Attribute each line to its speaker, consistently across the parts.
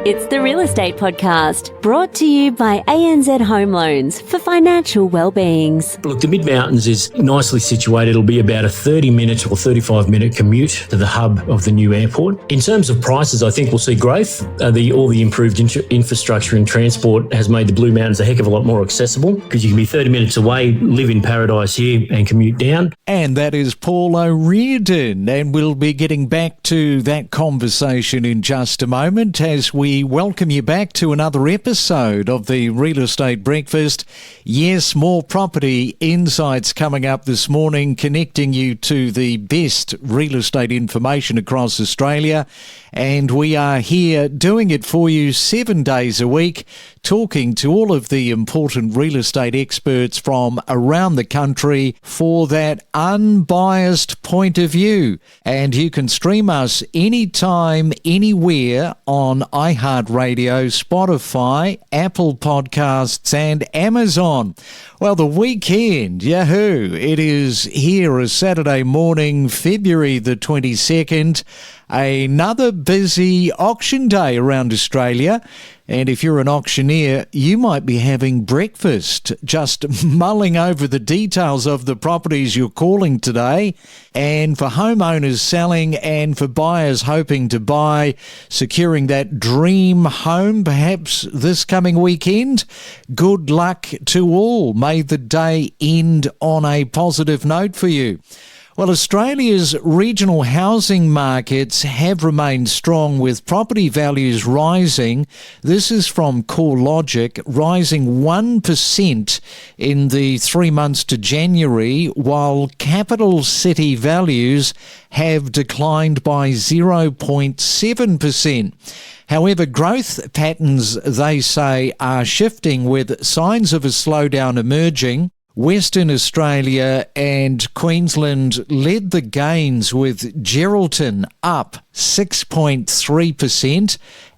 Speaker 1: It's the Real Estate Podcast, brought to you by ANZ Home Loans for financial well-beings.
Speaker 2: Look, the Mid-Mountains is nicely situated. It'll be about a 30-minute or 35-minute commute to the hub of the new airport. In terms of prices, I think we'll see growth. All the improved infrastructure and transport has made the Blue Mountains a heck of a lot more accessible because you can be 30 minutes away, live in paradise here and commute down.
Speaker 3: And that is Paul ORiordan, and we'll be getting back to that conversation in just a moment as we welcome you back to another episode of the Real Estate Breakfast. Yes, more property insights coming up this morning, connecting you to the best real estate information across Australia. And we are here doing it for you 7 days a week, talking to all of the important real estate experts from around the country for that unbiased point of view. And you can stream us anytime, anywhere on iHeartRadio, Spotify, Apple Podcasts and Amazon. Well, the weekend, yahoo! It is here, a Saturday morning, February the 22nd. Another busy auction day around Australia. And if you're an auctioneer, you might be having breakfast, just mulling over the details of the properties you're calling today. And for homeowners selling and for buyers hoping to buy, securing that dream home perhaps this coming weekend, good luck to all. May the day end on a positive note for you. Well, Australia's regional housing markets have remained strong with property values rising. This is from CoreLogic, rising 1% in the 3 months to January, while capital city values have declined by 0.7%. However, growth patterns, they say, are shifting with signs of a slowdown emerging. Western Australia and Queensland led the gains with Geraldton up 6.3%,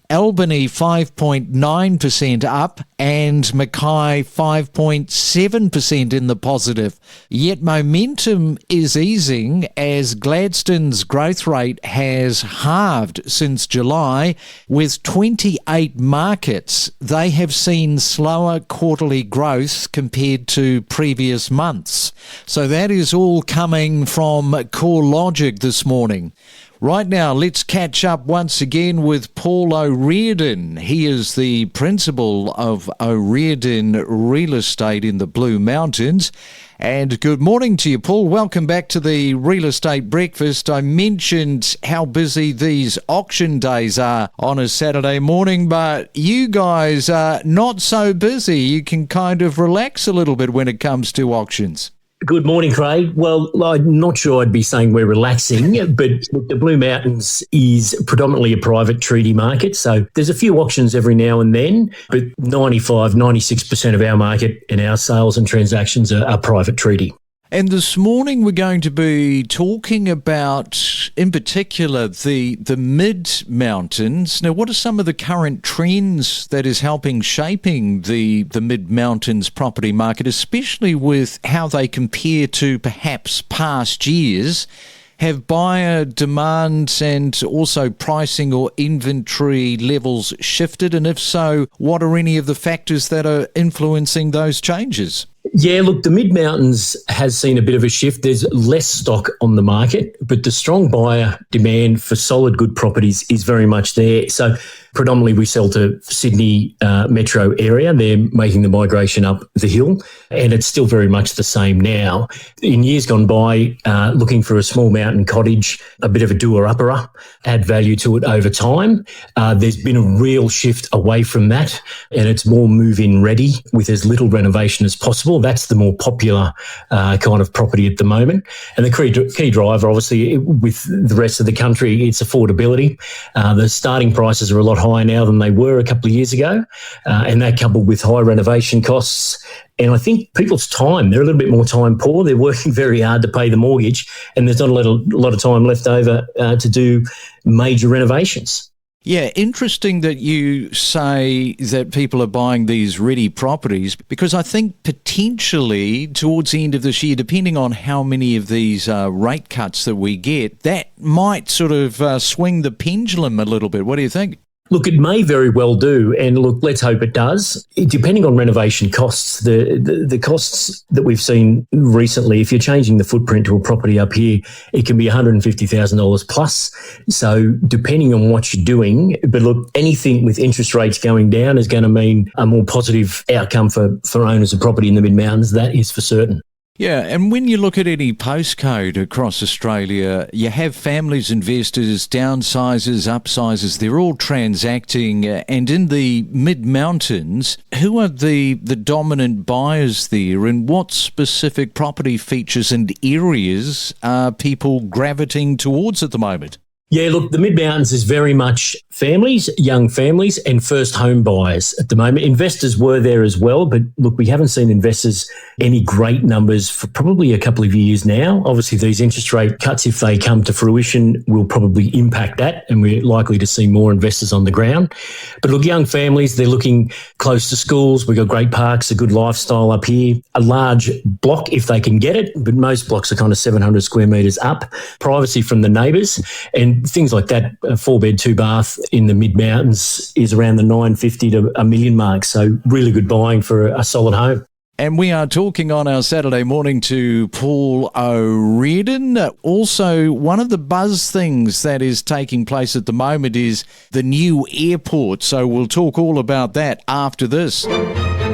Speaker 3: Albany 5.9% up and Mackay 5.7% in the positive. Yet momentum is easing as Gladstone's growth rate has halved since July. With 28 markets, they have seen slower quarterly growth compared to previous months. So that is all coming from CoreLogic this morning. Right now, let's catch up once again with Paul ORiordan. He is the principal of ORiordan Real Estate in the Blue Mountains. And good morning to you, Paul. Welcome back to the Real Estate Breakfast. I mentioned how busy these auction days are on a Saturday morning, but you guys are not so busy. You can kind of relax a little bit when it comes to auctions.
Speaker 2: Good morning, Craig. Well, I'm not sure I'd be saying we're relaxing, but the Blue Mountains is predominantly a private treaty market. So there's a few auctions every now and then, but 96% of our market and our sales and transactions are private treaty.
Speaker 3: And this morning we're going to be talking about, in particular, the mid-mountains. Now, what are some of the current trends that is helping shaping the mid-mountains property market, especially with how they compare to perhaps past years? Have buyer demand and also pricing or inventory levels shifted? And if so, what are any of the factors that are influencing those changes?
Speaker 2: Yeah, look, the Mid-Mountains has seen a bit of a shift. There's less stock on the market, but the strong buyer demand for solid, good properties is very much there. So predominantly we sell to Sydney metro area. They're making the migration up the hill, and it's still very much the same now. In years gone by, looking for a small mountain cottage, a bit of a doer-upper, add value to it over time. There's been a real shift away from that, and it's more move-in ready with as little renovation as possible. That's the more popular kind of property at the moment. And the key driver, obviously, with the rest of the country, it's affordability. The starting prices are a lot higher now than they were a couple of years ago, and that coupled with high renovation costs. And I think people's time, they're a little bit more time poor. They're working very hard to pay the mortgage, and there's not a lot of time left over to do major renovations.
Speaker 3: Yeah, interesting that you say that people are buying these ready properties, because I think potentially towards the end of this year, depending on how many of these rate cuts that we get, that might sort of swing the pendulum a little bit. What do you think?
Speaker 2: Look, it may very well do. And look, let's hope it does. Depending on renovation costs, the costs that we've seen recently, if you're changing the footprint to a property up here, it can be $150,000 plus. So depending on what you're doing, but look, anything with interest rates going down is going to mean a more positive outcome for owners of property in the mid-mountains. That is for certain.
Speaker 3: Yeah, and when you look at any postcode across Australia, you have families, investors, downsizers, upsizers, they're all transacting. And in the mid-mountains, who are the dominant buyers there, and what specific property features and areas are people gravitating towards at the moment?
Speaker 2: Yeah, look, the mid-mountains is very much families, young families and first home buyers at the moment. Investors were there as well, but look, we haven't seen investors any great numbers for probably a couple of years now. Obviously, these interest rate cuts, if they come to fruition, will probably impact that, and we're likely to see more investors on the ground. But look, young families, they're looking close to schools. We've got great parks, a good lifestyle up here, a large block if they can get it, but most blocks are kind of 700 square metres up, privacy from the neighbours, and things like that. A 4-bed, 2-bath in the mid-mountains is around the 950 to $1 million mark. So really good buying for a solid home.
Speaker 3: And we are talking on our Saturday morning to Paul ORiordan. Also, one of the buzz things that is taking place at the moment is the new airport. So we'll talk all about that after this.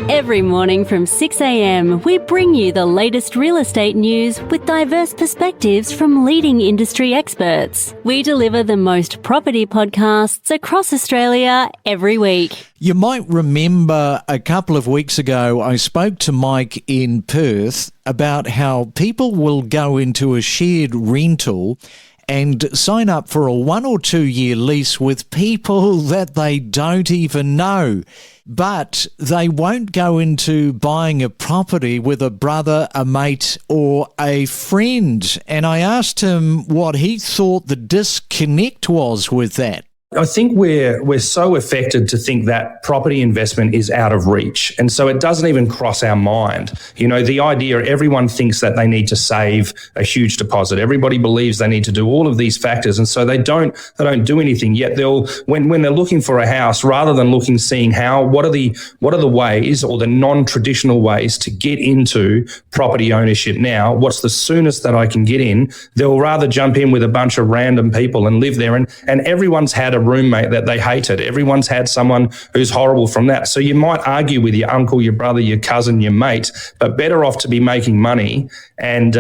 Speaker 1: Every morning from 6 a.m, we bring you the latest real estate news with diverse perspectives from leading industry experts. We deliver the most property podcasts across Australia every week.
Speaker 3: You might remember a couple of weeks ago, I spoke to Mike in Perth about how people will go into a shared rental and sign up for a 1 or 2 year lease with people that they don't even know. But they won't go into buying a property with a brother, a mate, or a friend. And I asked him what he thought the disconnect was with that.
Speaker 4: I think we're so affected to think that property investment is out of reach. And so it doesn't even cross our mind. You know, the idea, everyone thinks that they need to save a huge deposit. Everybody believes they need to do all of these factors. And so they don't do anything. Yet when they're looking for a house, rather than seeing what are the ways or the non-traditional ways to get into property ownership now, what's the soonest that I can get in, they'll rather jump in with a bunch of random people and live there. And everyone's had a roommate that they hated. Everyone's had someone who's horrible from that. So you might argue with your uncle, your brother, your cousin, your mate, but better off to be making money and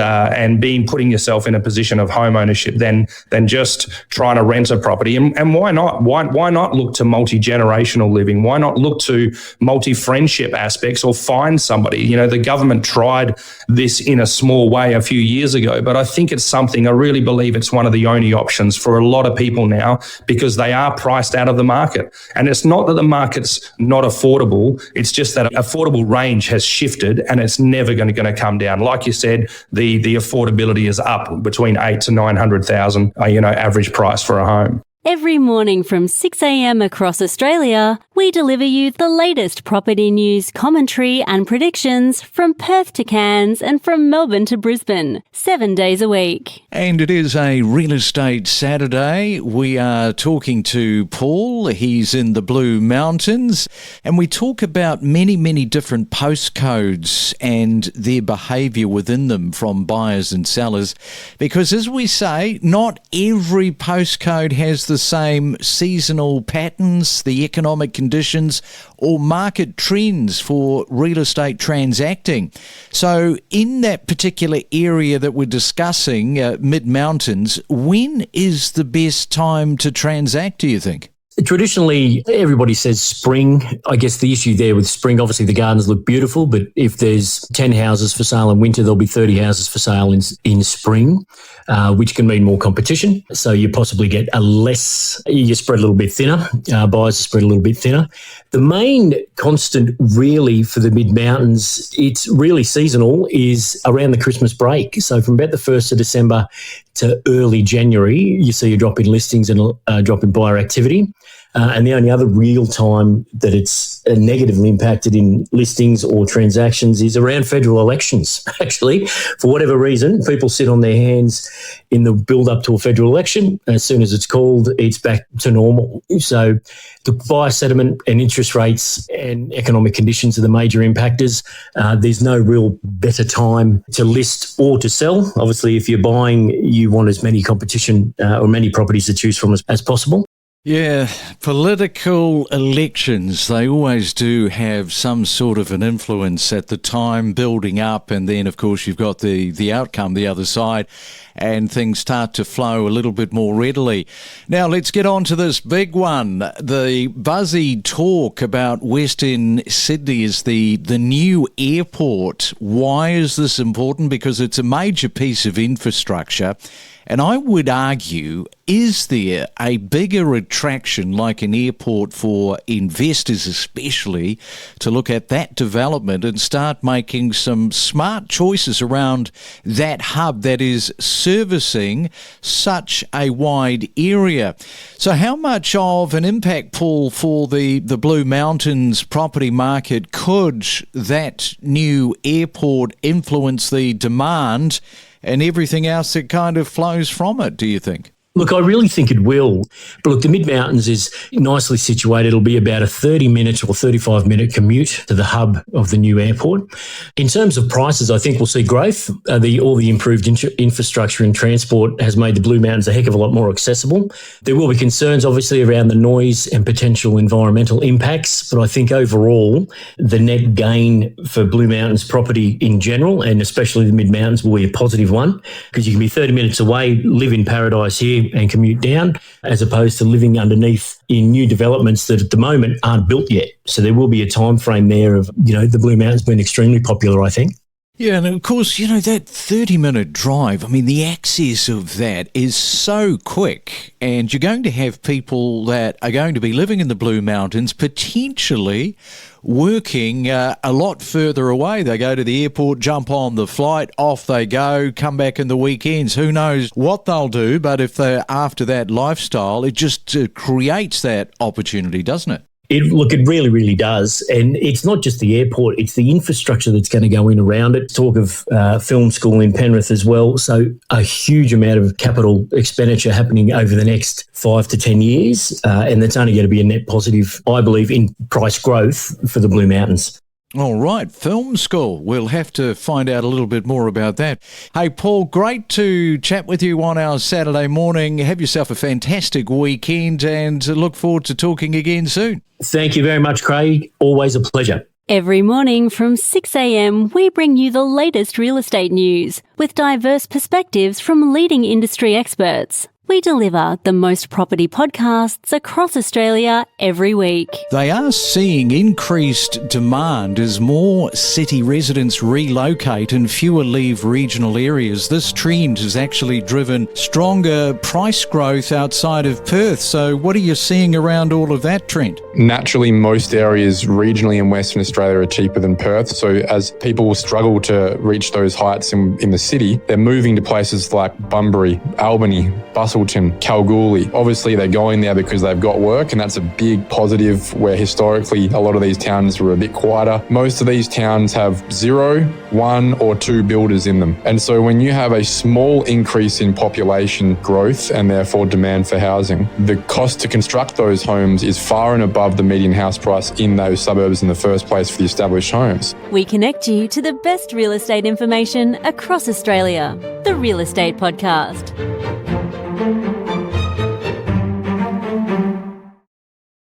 Speaker 4: putting yourself in a position of home ownership than just trying to rent a property. And why not? Why not look to multi-generational living? Why not look to multi-friendship aspects or find somebody? You know, the government tried this in a small way a few years ago, but I think it's something, I really believe it's one of the only options for a lot of people now, because they are priced out of the market. And it's not that the market's not affordable, it's just that affordable range has shifted and it's never going to come down. Like you said, the affordability is up between 8 to 900,000, average price for a home.
Speaker 1: Every morning from 6 a.m. across Australia, we deliver you the latest property news, commentary and predictions from Perth to Cairns and from Melbourne to Brisbane, 7 days a week.
Speaker 3: And it is a Real Estate Saturday. We are talking to Paul. He's in the Blue Mountains. And we talk about many, many different postcodes and their behaviour within them from buyers and sellers. Because as we say, not every postcode has the same seasonal patterns, the economic conditions or market trends for real estate transacting. So in that particular area that we're discussing, mid-mountains, when is the best time to transact, do you think?
Speaker 2: Traditionally, everybody says spring. I guess the issue there with spring, obviously the gardens look beautiful, but if there's 10 houses for sale in winter, there'll be 30 houses for sale in spring, which can mean more competition. So you possibly get you spread a little bit thinner, buyers spread a little bit thinner. The main constant really for the mid-mountains, it's really seasonal, is around the Christmas break. So from about the 1st of December to early January, you see a drop in listings and a drop in buyer activity. And the only other real time that it's negatively impacted in listings or transactions is around federal elections. Actually, for whatever reason, people sit on their hands in the build up to a federal election. As soon as it's called, it's back to normal. So the buyer sentiment and interest rates and economic conditions are the major impactors. There's no real better time to list or to sell. Obviously, if you're buying, you want as many competition or many properties to choose from as possible.
Speaker 3: Yeah, political elections, they always do have some sort of an influence at the time building up, and then of course you've got the outcome the other side and things start to flow a little bit more readily. Now let's get on to this big one. The buzzy talk about Western Sydney is the new airport. Why is this important? Because it's a major piece of infrastructure. And I would argue, is there a bigger attraction like an airport for investors especially to look at that development and start making some smart choices around that hub that is servicing such a wide area? So how much of an impact, Paul, for the Blue Mountains property market could that new airport influence the demand and everything else that kind of flows from it, do you think?
Speaker 2: Look, I really think it will. But look, the Mid-Mountains is nicely situated. It'll be about a 30-minute or 35-minute commute to the hub of the new airport. In terms of prices, I think we'll see growth. All the improved infrastructure and transport has made the Blue Mountains a heck of a lot more accessible. There will be concerns, obviously, around the noise and potential environmental impacts. But I think overall, the net gain for Blue Mountains property in general, and especially the Mid-Mountains, will be a positive one, because you can be 30 minutes away, live in paradise here, and commute down, as opposed to living underneath in new developments that at the moment aren't built yet. So there will be a time frame there of, the Blue Mountains being extremely popular, I think.
Speaker 3: Yeah, and of course, that 30-minute drive, the access of that is so quick, and you're going to have people that are going to be living in the Blue Mountains potentially working a lot further away. They go to the airport, jump on the flight, off they go, come back in the weekends. Who knows what they'll do, but if they're after that lifestyle, it just creates that opportunity, doesn't it?
Speaker 2: It really, really does. And it's not just the airport, it's the infrastructure that's going to go in around it. Talk of film school in Penrith as well. So a huge amount of capital expenditure happening over the next 5 to 10 years. And that's only going to be a net positive, I believe, in price growth for the Blue Mountains.
Speaker 3: All right, film school. We'll have to find out a little bit more about that. Hey, Paul, great to chat with you on our Saturday morning. Have yourself a fantastic weekend and look forward to talking again soon.
Speaker 2: Thank you very much, Craig. Always a pleasure.
Speaker 1: Every morning from 6 a.m, we bring you the latest real estate news with diverse perspectives from leading industry experts. We deliver the most property podcasts across Australia every week.
Speaker 3: They are seeing increased demand as more city residents relocate and fewer leave regional areas. This trend has actually driven stronger price growth outside of Perth. So what are you seeing around all of that trend?
Speaker 5: Naturally, most areas regionally in Western Australia are cheaper than Perth. So as people struggle to reach those heights in the city, they're moving to places like Bunbury, Albany, Busselton, Kalgoorlie. Obviously, they're going there because they've got work, and that's a big positive, where historically a lot of these towns were a bit quieter. Most of these towns have 0, 1 or 2 builders in them. And so when you have a small increase in population growth and therefore demand for housing, the cost to construct those homes is far and above the median house price in those suburbs in the first place for the established homes.
Speaker 1: We connect you to the best real estate information across Australia. The Real Estate Podcast.